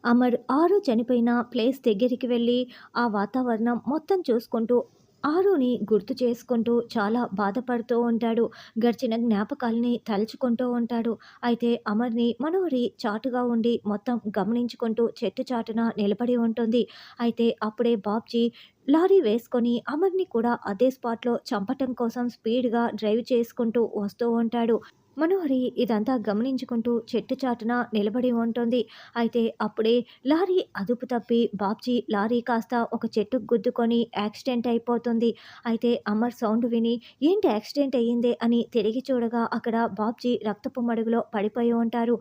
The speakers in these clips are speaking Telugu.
అమర్ ఆరు చనిపోయిన ప్లేస్ దగ్గరికి వెళ్ళి ఆ వాతావరణం మొత్తం చూసుకుంటూ ఆరుని గుర్తు చేసుకుంటూ చాలా బాధపడుతూ ఉంటాడు. గడిచిన జ్ఞాపకాల్ని తలుచుకుంటూ ఉంటాడు. అయితే అమర్ని మనోహరి చాటుగా ఉండి మొత్తం గమనించుకుంటూ చెట్టు చాటున నిలబడి ఉంటుంది. అయితే అప్పుడే బాబ్జీ లారీ వేసుకొని అమర్ని కూడా అదే స్పాట్లో చంపటం కోసం స్పీడ్గా డ్రైవ్ చేసుకుంటూ వస్తూ ఉంటాడు. మనోహరి ఇదంతా గమనించుకుంటూ చెట్టు చాటున నిలబడి ఉంటుంది. అయితే అప్పుడే లారీ అదుపు తప్పి బాబ్జీ లారీ కాస్త ఒక చెట్టుకు గుద్దుకొని యాక్సిడెంట్ అయిపోతుంది. అయితే అమర్ సౌండ్ విని ఏంటి యాక్సిడెంట్ అయ్యిందే అని తిరిగి చూడగా అక్కడ బాబ్జీ రక్తపు మడుగులో పడిపోయి ఉంటారు.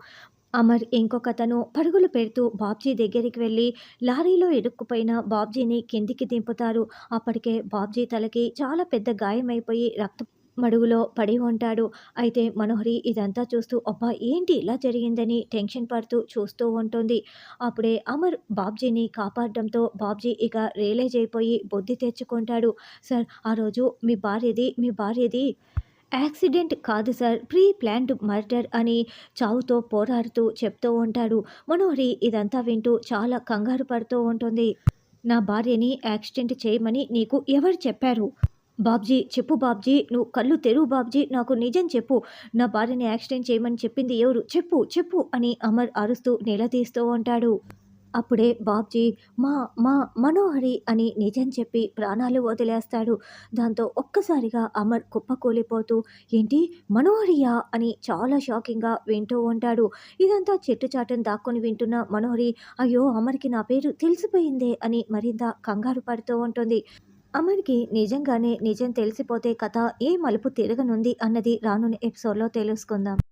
అమర్ ఇంకొకతను పరుగులు పెడుతూ బాబ్జీ దగ్గరికి వెళ్ళి లారీలో ఇరుక్కుపోయిన బాబ్జీని కిందికి దింపుతారు. అప్పటికే బాబ్జీ తలకి చాలా పెద్ద గాయమైపోయి మడుగులో పడి ఉంటాడు. అయితే మనోహరి ఇదంతా చూస్తూ అబ్బా ఏంటి ఇలా జరిగిందని టెన్షన్ పడుతూ చూస్తూ ఉంటుంది. అప్పుడే అమర్ బాబ్జీని కాపాడడంతో బాబ్జీ ఇక రియలైజ్ అయిపోయి బుద్ధి తెచ్చుకుంటాడు. సార్ ఆ రోజు మీ భార్యది యాక్సిడెంట్ కాదు సార్, ప్రీ ప్లాన్డ్ మర్డర్ అని చావుతో పోరాడుతూ చెప్తూ ఉంటాడు. మనోహరి ఇదంతా వింటూ చాలా కంగారు పడుతూ ఉంటుంది. నా భార్యని యాక్సిడెంట్ చేయమని నీకు ఎవరు చెప్పారు? బాబ్జీ చెప్పు బాబ్జీ, నువ్వు కళ్ళు తెరువు బాబ్జీ, నాకు నిజం చెప్పు. నా భార్యని యాక్సిడెంట్ చేయమని చెప్పింది ఎవరు? చెప్పు చెప్పు అని అమర్ అరుస్తూ నిలదీస్తూ ఉంటాడు. అప్పుడే బాబ్జీ మా మా మనోహరి అని నిజం చెప్పి ప్రాణాలు వదిలేస్తాడు. దాంతో ఒక్కసారిగా అమర్ కుప్పకూలిపోతూ ఏంటి మనోహరియా అని చాలా షాకింగ్గా వింటూ ఉంటాడు. ఇదంతా చెట్టు చాటున దాక్కొని వింటున్న మనోహరి అయ్యో అమర్కి నా పేరు తెలిసిపోయిందే అని మరింత కంగారు పడుతూ ఉంటుంది. అమర్కి నిజంగానే నిజం తెలిసిపోతే కథ ఏ మలుపు తిరగనుంది అన్నది రానున్న ఎపిసోడ్లో తెలుసుకుందాం.